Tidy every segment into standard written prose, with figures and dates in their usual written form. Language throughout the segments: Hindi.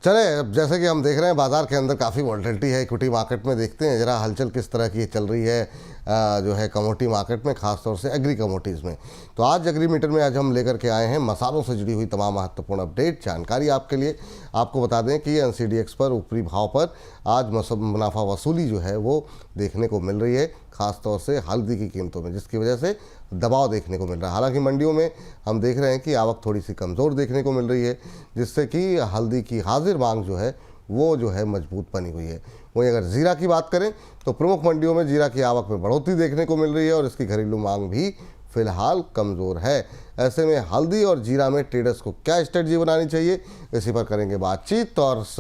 चले, अब जैसे कि हम देख रहे हैं बाजार के अंदर काफ़ी वॉलेटिलिटी है। इक्विटी मार्केट में देखते हैं जरा हलचल किस तरह की चल रही है जो है कमोडिटी मार्केट में, खास तौर से एग्री कमोडिटीज़ में। तो आज एग्री मीटर में आज हम लेकर के आए हैं मसालों से जुड़ी हुई तमाम महत्वपूर्ण अपडेट जानकारी आपके लिए। आपको बता दें कि एनसीडीएक्स पर ऊपरी भाव पर आज मुनाफा वसूली जो है वो देखने को मिल रही है, खास तौर से हल्दी की कीमतों में, जिसकी वजह से दबाव देखने को मिल रहा है। हालांकि मंडियों में हम देख रहे हैं कि आवक थोड़ी सी कमज़ोर देखने को मिल रही है, जिससे कि हल्दी की हाजिर मांग जो है वो जो है मजबूत बनी हुई है। वहीं अगर जीरा की बात करें तो प्रमुख मंडियों में जीरा की आवक में बढ़ोतरी देखने को मिल रही है और इसकी घरेलू मांग भी फिलहाल कमज़ोर है। ऐसे में हल्दी और जीरा में ट्रेडर्स को क्या स्ट्रेटजी बनानी चाहिए, इसी पर करेंगे बातचीत। और इस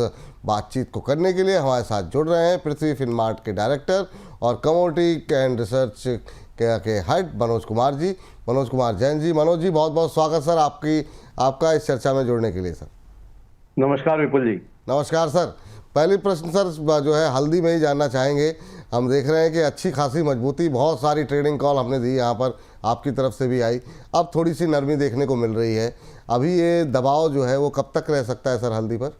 बातचीत को करने के लिए हमारे साथ जुड़ रहे हैं पृथ्वी फिनमार्ट के डायरेक्टर और कमोडिटी एंड रिसर्च के हेड मनोज कुमार जी, मनोज कुमार जैन जी। मनोज जी, बहुत बहुत स्वागत सर आपका इस चर्चा में जुड़ने के लिए सर। नमस्कार विपुल जी। नमस्कार सर। पहली प्रश्न सर जो है हल्दी में ही जानना चाहेंगे। हम देख रहे हैं कि अच्छी खासी मजबूती, बहुत सारी ट्रेडिंग कॉल हमने दी, यहाँ पर आपकी तरफ से भी आई, अब थोड़ी सी नरमी देखने को मिल रही है। अभी ये दबाव जो है वो कब तक रह सकता है सर हल्दी पर?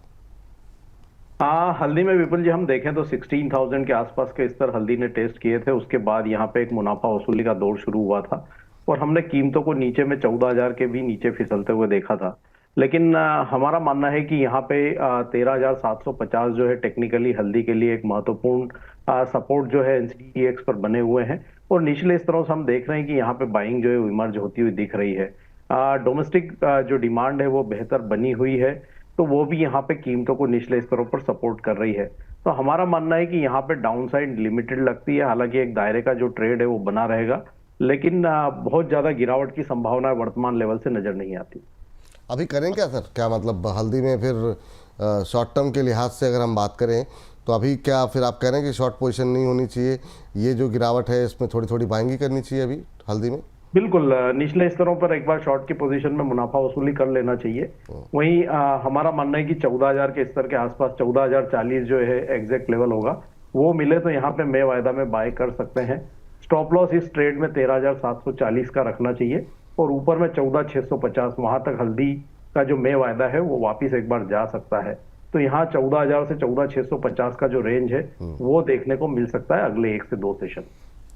हल्दी में विपुल जी हम देखें तो 16,000 के आसपास के स्तर हल्दी ने टेस्ट किए थे। उसके बाद यहाँ पे एक मुनाफा वसूली का दौर शुरू हुआ था और हमने कीमतों को नीचे में 14,000 के भी नीचे फिसलते हुए देखा था। लेकिन हमारा मानना है कि यहाँ पे 13,750 जो है टेक्निकली हल्दी के लिए एक महत्वपूर्ण सपोर्ट जो है एनसीडीएक्स पर बने हुए हैं और निचले स्तरों से हम देख रहे हैं कि यहाँ पे बाइंग जो है इमर्ज होती हुई दिख रही है। डोमेस्टिक जो डिमांड है वो बेहतर बनी हुई है, तो वो भी यहाँ पे कीमतों को निचले स्तरों पर सपोर्ट कर रही है। तो हमारा मानना है कि यहाँ पे डाउनसाइड लिमिटेड लगती है। हालांकि एक दायरे का जो ट्रेड है वो बना रहेगा, लेकिन बहुत ज्यादा गिरावट की संभावना वर्तमान लेवल से नजर नहीं आती। अभी करें क्या सर? क्या मतलब हल्दी में फिर शॉर्ट टर्म के लिहाज से अगर हम बात करें तो अभी क्या फिर आप कह रहे हैं कि शॉर्ट पोजीशन नहीं होनी चाहिए, ये जो गिरावट है इसमें थोड़ी थोड़ी बाइंग करनी चाहिए अभी हल्दी में? बिल्कुल, निचले स्तरों पर एक बार शॉर्ट की पोजीशन में मुनाफा वसूली कर लेना चाहिए। वहीं हमारा मानना है कि 14,000 के स्तर के आसपास 14,040 जो है एग्जैक्ट लेवल होगा, वो मिले तो यहाँ पे मैं वायदा में बाय कर सकते हैं। स्टॉप लॉस इस ट्रेड में 13,740 का रखना चाहिए और ऊपर में 14,650 वहां तक हल्दी का जो मैं वायदा है वो वापिस एक बार जा सकता है। तो यहाँ 14,000 से 14,650 का जो रेंज है वो देखने को मिल सकता है अगले 1 से 2 सेशन।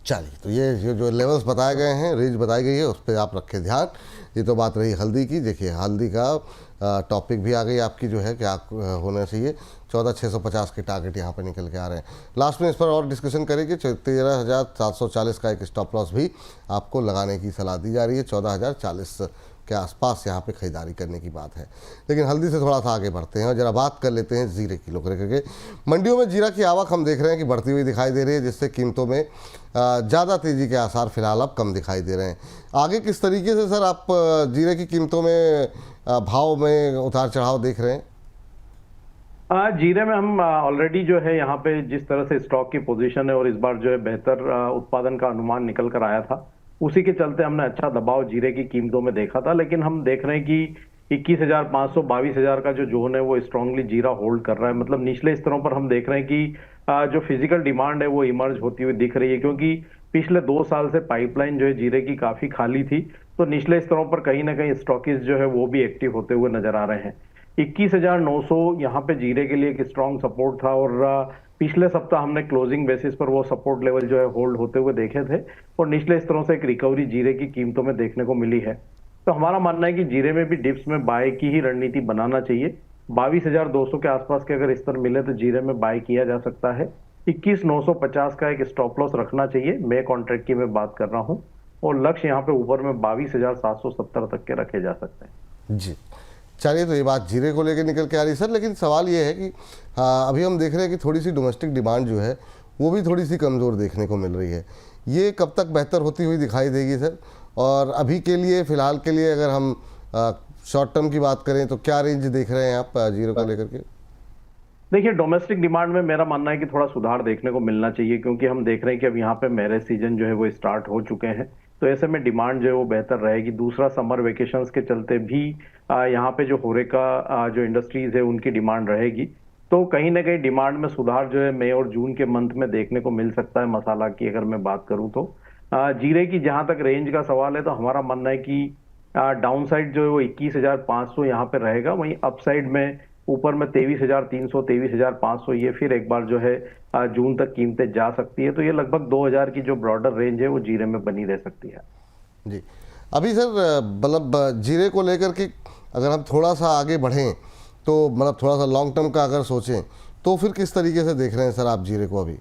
चलिए, तो ये जो लेवल्स बताए गए हैं, रेंज बताई गई है, उस पर आप रखें ध्यान। ये तो बात रही हल्दी की। देखिए हल्दी का टॉपिक भी आ गई आपकी, जो है क्या होना चाहिए। 14,650 के टारगेट यहाँ पर निकल के आ रहे हैं। लास्ट में इस पर और डिस्कशन करेंगे। 13,740 का एक स्टॉप लॉस भी आपको लगाने की सलाह दी जा रही है। 14,040 के आसपास यहाँ पे खरीदारी करने की बात है। लेकिन हल्दी से थोड़ा सा आगे बढ़ते हैं और जरा बात कर लेते हैं जीरे की लोग करके। मंडियों में जीरा की आवक हम देख रहे हैं कि बढ़ती हुई दिखाई दे रही है, जिससे कीमतों में ज़्यादा तेज़ी के आसार फिलहाल अब कम दिखाई दे रहे हैं। आगे किस तरीके से सर आप जीरे की कीमतों में भाव में उतार चढ़ाव देख रहे हैं? जीरे में हम ऑलरेडी जो है यहाँ पे जिस तरह से स्टॉक की पोजीशन है और इस बार जो है बेहतर उत्पादन का अनुमान निकल कर आया था, उसी के चलते हमने अच्छा दबाव जीरे की कीमतों में देखा था। लेकिन हम देख रहे हैं कि 21,500 22,000 का जो जोन है वो स्ट्रांगली जीरा होल्ड कर रहा है। मतलब निचले स्तरों पर हम देख रहे हैं कि जो फिजिकल डिमांड है वो इमर्ज होती हुई दिख रही है, क्योंकि पिछले 2 साल से पाइपलाइन जो है जीरे की काफी खाली थी। तो निचले स्तरों पर कहीं ना कहीं स्टॉकिस्ट जो है वो भी एक्टिव होते हुए नजर आ रहे हैं। 21,900 यहाँ पे जीरे के लिए एक स्ट्रॉन्ग सपोर्ट था और पिछले सप्ताह हमने क्लोजिंग बेसिस पर वो सपोर्ट लेवल जो है होल्ड होते हुए देखे थे और निचले स्तरों से एक रिकवरी जीरे की कीमतों में देखने को मिली है। तो हमारा मानना है कि जीरे में भी डिप्स में बाय की ही रणनीति बनाना चाहिए। 22,200 के आसपास के अगर स्तर मिले तो जीरे में बाय किया जा सकता है। 21,950 का एक स्टॉप लॉस रखना चाहिए, मैं कॉन्ट्रैक्ट की मैं बात कर रहा हूँ, और लक्ष्य यहाँ पे ऊपर में 22,770 तक के रखे जा सकते हैं जी। चलिए, तो ये बात जीरे को लेकर निकल के आ रही सर। लेकिन सवाल ये है कि अभी हम देख रहे हैं कि थोड़ी सी डोमेस्टिक डिमांड जो है वो भी थोड़ी सी कमज़ोर देखने को मिल रही है। ये कब तक बेहतर होती हुई दिखाई देगी सर? और अभी के लिए फ़िलहाल के लिए अगर हम शॉर्ट टर्म की बात करें तो क्या रेंज देख रहे हैं आप जीरो को लेकर के? देखिए, डोमेस्टिक डिमांड में मेरा मानना है कि थोड़ा सुधार देखने को मिलना चाहिए, क्योंकि हम देख रहे हैं कि अब यहाँ पे मैरिज सीजन जो है वो स्टार्ट हो चुके हैं। तो ऐसे में डिमांड जो है वो बेहतर रहेगी। दूसरा, समर वेकेशंस के चलते भी यहाँ पे जो होरेका जो इंडस्ट्रीज है उनकी डिमांड रहेगी। तो कहीं ना कहीं डिमांड में सुधार जो है मई और जून के मंथ में देखने को मिल सकता है। मसाला की अगर मैं बात करूं तो जीरे की जहां तक रेंज का सवाल है तो हमारा मानना है कि डाउन साइड जो है वो 21,500 यहाँ पे रहेगा। वहीं अपसाइड में ऊपर में 23,300 23,500 ये फिर एक बार जो है जून तक कीमतें जा सकती है। तो ये लगभग 2,000 की जो ब्रॉडर रेंज है वो जीरे में बनी रह सकती है। जी, अभी सर मतलब जीरे को लेकर के अगर हम थोड़ा सा आगे बढ़ें तो मतलब थोड़ा सा लॉन्ग टर्म का अगर सोचें तो फिर किस तरीके से देख रहे हैं सर आप जीरे को अभी?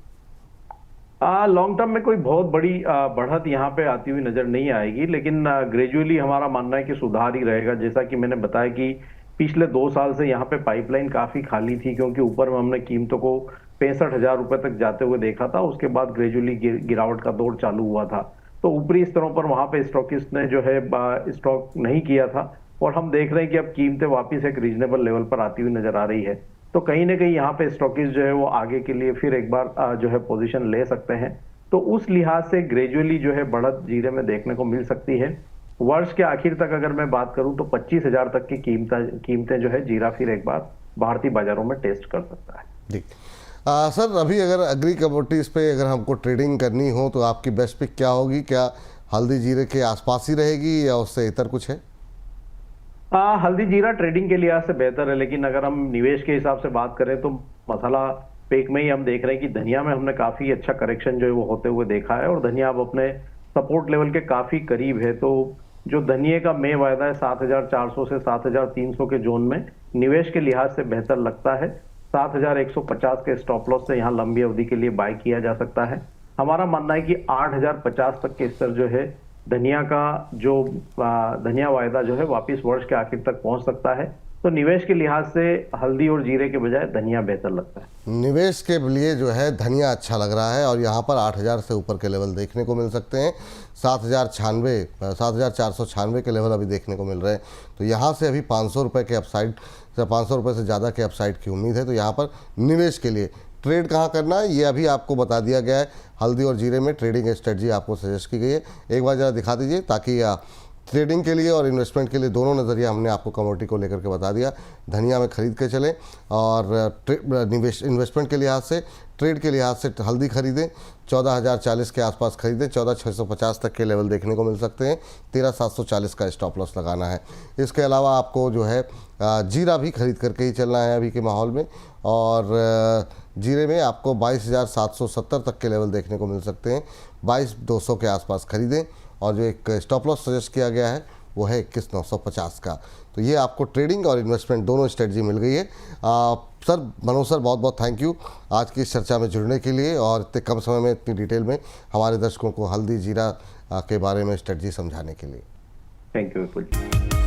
लॉन्ग टर्म में कोई बहुत बड़ी बढ़त यहाँ पे आती हुई नजर नहीं आएगी, लेकिन ग्रेजुअली हमारा मानना है कि सुधार ही रहेगा। जैसा कि मैंने बताया कि पिछले 2 साल से यहाँ पे पाइपलाइन काफी खाली थी, क्योंकि ऊपर में हमने कीमतों को 65,000 रुपए तक जाते हुए देखा था। उसके बाद ग्रेजुअली गिरावट का दौर चालू हुआ था। तो ऊपरी स्तरों पर वहां पे स्टॉकिस्ट ने जो है स्टॉक नहीं किया था, और हम देख रहे हैं कि अब कीमतें वापस एक रीजनेबल लेवल पर आती हुई नजर आ रही है। तो कहीं ना कहीं यहाँ पे स्टॉकिस्ट जो है वो आगे के लिए फिर एक बार जो है पोजीशन ले सकते हैं। तो उस लिहाज से ग्रेजुअली जो है बढ़त जीरे में देखने को मिल सकती है। वर्ष के आखिर तक अगर मैं बात करूं तो 25,000 तक की कीमतें जो है जीरा फिर एक बार भारतीय बाजारों में टेस्ट कर सकता है। जी सर, अभी अगर एग्री कमोडिटीज़ पे अगर हमको ट्रेडिंग करनी हो तो आपकी बेस्ट पिक क्या होगी? क्या हल्दी जीरे के आसपास ही रहेगी या उससे इतर कुछ है? हल्दी जीरा ट्रेडिंग के लिहाज से बेहतर है, लेकिन अगर हम निवेश के हिसाब से बात करें तो मसाला पेक में ही हम देख रहे हैं कि धनिया में हमने काफी अच्छा करेक्शन जो है वो होते हुए देखा है, और धनिया अब अपने सपोर्ट लेवल के काफी करीब है। तो जो धनिये का मई वायदा है 7,400 से 7,300 के जोन में निवेश के लिहाज से बेहतर लगता है। 7,150 के स्टॉप लॉस से यहाँ लंबी अवधि के लिए बाय किया जा सकता है। हमारा मानना है कि 8,050 तक के स्तर जो है धनिया का जो धनिया वायदा जो है वापिस वर्ष के आखिर तक पहुंच सकता है। तो निवेश के लिहाज से हल्दी और जीरे के बजाय धनिया बेहतर लगता है। निवेश के लिए जो है धनिया अच्छा लग रहा है, और यहाँ पर 8,000 से ऊपर के लेवल देखने को मिल सकते हैं। 7,496 के लेवल अभी देखने को मिल रहे हैं। तो यहाँ से अभी 500 रुपये के अपसाइड, 500 रुपये से ज़्यादा के अपसाइड की उम्मीद है। तो यहाँ पर निवेश के लिए ट्रेड कहाँ करना है ये अभी आपको बता दिया गया है। हल्दी और जीरे में ट्रेडिंग स्ट्रेटजी आपको सजेस्ट की गई है। एक बार ज़रा दिखा दीजिए, ताकि ट्रेडिंग के लिए और इन्वेस्टमेंट के लिए दोनों नज़रिया हमने आपको कमोडिटी को लेकर के बता दिया। धनिया में खरीद के चलें, और इन्वेस्टमेंट के लिहाज से, ट्रेड के लिहाज से हल्दी खरीदें 14,040 के आसपास खरीदें। 14,650 तक के लेवल देखने को मिल सकते हैं। 13,740 का स्टॉप लॉस लगाना है। इसके अलावा आपको जो है जीरा भी खरीद करके ही चलना है अभी के माहौल में, और जीरे में आपको 22,770 तक के लेवल देखने को मिल सकते हैं। 22,200 के आसपास खरीदें, और जो एक स्टॉप लॉस सजेस्ट किया गया है वो है 21,950 का। तो ये आपको ट्रेडिंग और इन्वेस्टमेंट दोनों स्ट्रेटजी मिल गई है। सर, मनोज सर, बहुत बहुत थैंक यू आज की इस चर्चा में जुड़ने के लिए, और इतने कम समय में इतनी डिटेल में हमारे दर्शकों को हल्दी जीरा के बारे में स्ट्रेटजी समझाने के लिए। Thank you Vipul ji.